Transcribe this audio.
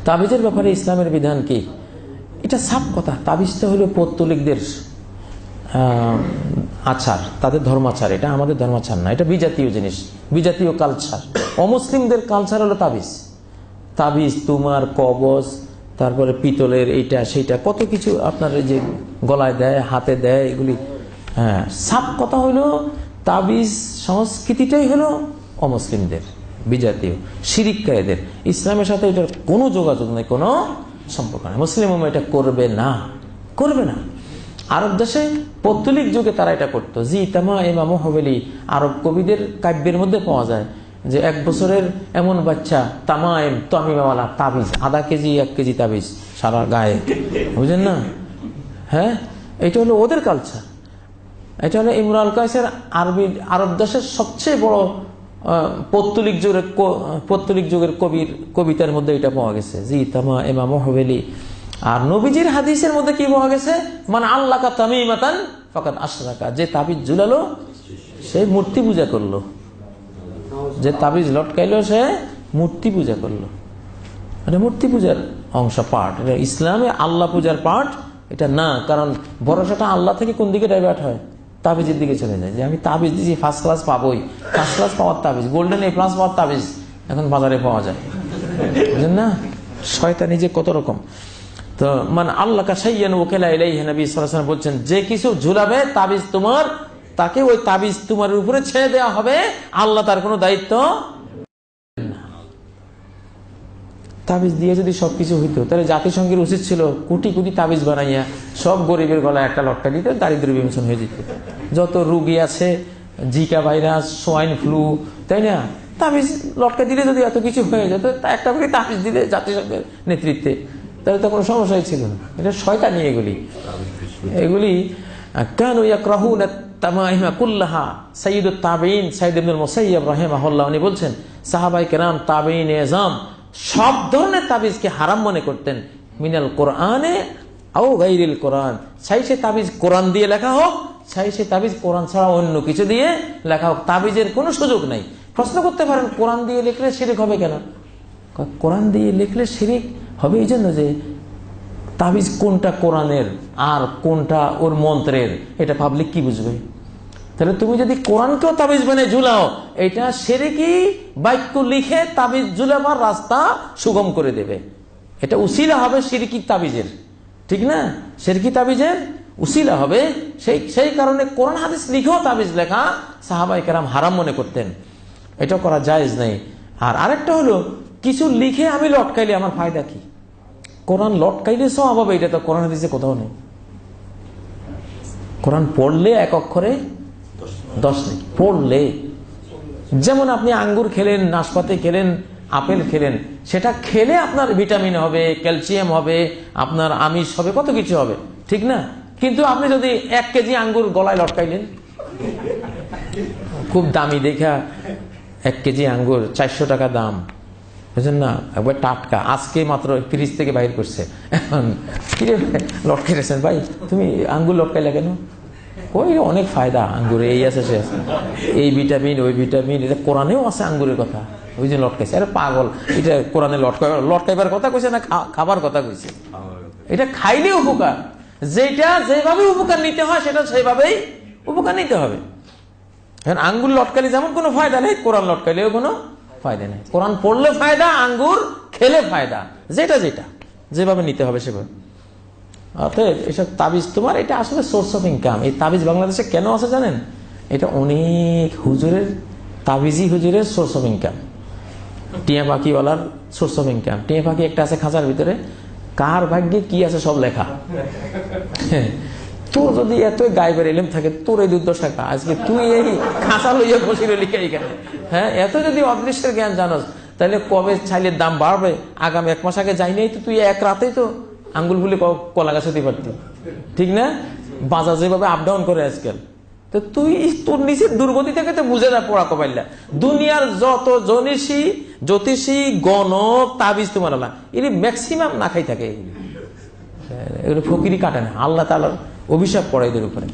তাবিজের ব্যাপারে ইসলামের বিধান কি? এটা সাফ কথা। তাবিজটা হলো পৌত্তলিকদের আচার, তাদের ধর্মাচার। এটা আমাদের ধর্মাচার না, এটা বিজাতীয় জিনিস, বিজাতীয় কালচার। অমুসলিমদের কালচার হলো তাবিজ। তাবিজ, তোমার কবজ, তারপরে পিতলের এইটা সেইটা কত কিছু আপনার যে গলায় দেয়, হাতে দেয়, এগুলি। হ্যাঁ, সাফ কথা হলো তাবিজ সংস্কৃতিটাই হলো অমুসলিমদের, বিজাতীয়, শিরিককারীদের। ইসলামের সাথে এটার কোনো যোগাযোগ নেই, কোনো সম্পর্ক নেই। মুসলিম উম্মাহ এটা করবে না, করবে না। আরব দেশে পৌত্তলিক যুগে তারা এটা করতো। জি তামা ইমাম হবেলি আরব কবিদের কাব্যের মধ্যে পাওয়া যায় যে 1 বছরের এমন বাচ্চা তামাইম তামিমাওয়ালা তাবিজ, আধা কেজি 1 কেজি তাবিজ সারা গায়ে, বুঝলেন না? হ্যাঁ, এটা হলো ওদের কালচার। এটা হলো ইমরুল কায়েসের আরব দেশের সবচেয়ে বড় পৌত্তলিক যুগের কবিতার মধ্যে এটা পাওয়া গেছে, জি তামা ইমাম হবেলি। আর নবীজির হাদিসের মধ্যে কি পাওয়া গেছে? মানে আল্লাকা তামিমাতান ফাকাদ আশরাকা, যে তাবিজ ঝুলালো সে মূর্তি পূজা করলো, যে তাবিজ লটকাইলো সে মূর্তি পূজা করলো। এটা মূর্তি পূজার অংশ, পার্ট। এটা ইসলামে আল্লাহ পূজার পার্ট এটা না। কারণ ভরসাটা আল্লাহ থেকে কোন দিকে ডাইভার্ট হয়? তাবিজের দিকে চলে যায়। যে আমি তাবিজ দিয়েছি, ফার্স্ট ক্লাস পাবোই, ফার্স্ট ক্লাস পাওয়ার তাবিজ, গোল্ডেন A+ পাওয়ার তাবিজ এখন বাজারে পাওয়া যায়, বুঝলেন না? শয়তানি যে কত রকম। তো মানে আল্লাহ কাশাইয়ান ওয়াকালা ইলাইহি, নবী সাল্লাল্লাহু আলাইহি ওয়াসাল্লাম বলছেন, যে কিছু ঝুলাবে তাবিজ তোমার, তাকে ওই তাবিজ তোমার উপরে ছেড়ে দেওয়া হবে, আল্লাহ তার কোনো দায়িত্ব না। তাবিজ দিয়ে যদি সবকিছু হইতো তাহলে জাতিসংঘের উচিত ছিল কোটি কোটি তাবিজ বানাইয়া সব গরিবের গলায় একটা লটকা দিতে, দারিদ্র বিমোচন হয়ে যেত। যত রোগী আছে, জিকা ভাইরাস, সোয়াইন ফ্লু, তাই না? তাবিজ লটকা দিলে যদি এত কিছু হয়ে যেত, একটা করে তাবিজ দিলে জাতিসংঘের নেতৃত্বে, তাহলে তো কোনো সমস্যাই ছিল না। এটা শয়তানি এগুলি কানু ইয়াকরাহুনা তামাইমা কুল্লাহা। সাইয়্যিদুত তাবিঈন সাইয়্যিদ ইবনুল মুসাইয়্যিব রাহিমাহুল্লাহ উনি বলছেন, সাহাবায়ে কেরাম, তাবিঈন এজাম সব ধরনের তাবিজকে হারাম মনে করতেন। মিনাল কোরআনে আও গায়রিল কোরআন, চাই সে তাবিজ কোরআন দিয়ে লেখা হোক, চাই সে তাবিজ কোরআন ছাড়া অন্য কিছু দিয়ে লেখা হোক, তাবিজের কোনো সুযোগ নাই। প্রশ্ন করতে পারেন, কোরআন দিয়ে লিখলে শিরক হবে কেন? কোরআন দিয়ে লিখলে শিরক হবে এই জন্য যে তাবিজ কোনটা কোরআনের আর কোনটা ওর মন্ত্রের, এটা পাবলিক কি বুঝবে? তাহলে তুমি যদি কোরআনকেও তাবিজ বানিয়ে ঝুলাও, এটা শিরকি বাক্য লিখে তাবিজ ঝুলাবার রাস্তা সুগম করে দেবে। এটা উসিলা হবে শিরকি তাবিজের, ঠিক না? শিরকি তাবিজের উসিলা হবে। সেই কারণে কোরআন হাদিস লিখেও তাবিজ লেখা সাহাবায়ে কেরাম হারাম মনে করতেন, এটা করা জায়েজ নেই। আর আরেকটা হলো, কিছু লিখে আমি লটকাইলে আমার ফায়দা কি? কোরআন লটকাইলে সওয়াব হবে, এটা তো কোরআন হাদিসে কোথাও নেই। কোরআন পড়লে 1 অক্ষরে 10 নেই, পড়লে। যেমন আপনি আঙ্গুর খেলেন, নাশপাতি খেলেন, আপেল খেলেন, সেটা খেলে আপনার ভিটামিন হবে, ক্যালসিয়াম হবে, আপনার আমিষ হবে, কত কিছু হবে, ঠিক না? কিন্তু আপনি যদি 1 কেজি আঙ্গুর গলায় লটকাইলেন, খুব দামি দেখা 1 কেজি আঙ্গুর 400 টাকা দাম, বুঝলেন না? একবার টাটকা, আজকে মাত্র ফ্রিজ থেকে বাইর করছে। এখন কিরে লটকাইছেন ভাই, তুমি আঙ্গুর লটকাইলে কেন? ওই অনেক ফায়দা আঙ্গুরে, এই আছে সে আছে, এই ভিটামিন ওই ভিটামিন, এটা কোরআনেও আছে আঙ্গুরের কথা, ওই যে লটকাইছে। আরে পাগল, এটা কোরআনে লটকাইবার কথা কইছে না খাবার কথা কইছে? এটা খাইলে উপকার, যেটা যেভাবে উপকার নিতে হয় সেটা সেইভাবেই উপকার নিতে হবে। এখন আঙ্গুর লটকালে যেমন কোনো ফায়দা নেই, কোরআন লটকাইলেও কোনো ফায়দা নেই। কোরআন পড়লে ফায়দা, আঙ্গুর খেলে ফায়দা, যেটা যেভাবে নিতে হবে সেভাবে। অতএব এসব তাবিজ তোমার, এটা আসলে সোর্স অফ ইনকাম। এই তাবিজ বাংলাদেশে কেন আছে জানেন? এটা অনেক হুজুরের, তাবিজি হুজুরের সোর্স অফ ইনকাম, টিয়া পাখিওয়ালার সোর্স অফ ইনকাম। টিয়া পাখি একটা আছে খাঁচার ভিতরে, কার ভাগ্যে কি আছে সব লেখা। তোর যদি এত গায়েবের ইলম থাকে, তোর এই দুর্দশা কা? আজকে তুই এই খাঁচা লইয়া বসিল লিখে এখানে। হ্যাঁ, এত যদি অদৃশ্যের জ্ঞান জানোস, তাহলে কবে চাইলের দাম বাড়বে? আগামী 1 মাস আগে যাই নাই তো তুই 1 রাতেই তো আঙ্গুল ফুলে কলা গাছ হতে পারতি, ঠিক না? বাজার যেভাবে আপ ডাউন করে আজকাল, তো তুই তোর নিচের দুর্গতি থেকে তো বুঝে না পড়া কবাইলা। দুনিয়ার যত জ্যোতিষী গণক তাবিজ তোমার আল্লাহ, এর ম্যাক্সিমাম না খাই থাকে, এগুলো ফকিরি কাটে না, আল্লাহ তাআলার অভিশাপ পড়ে এদের উপরে।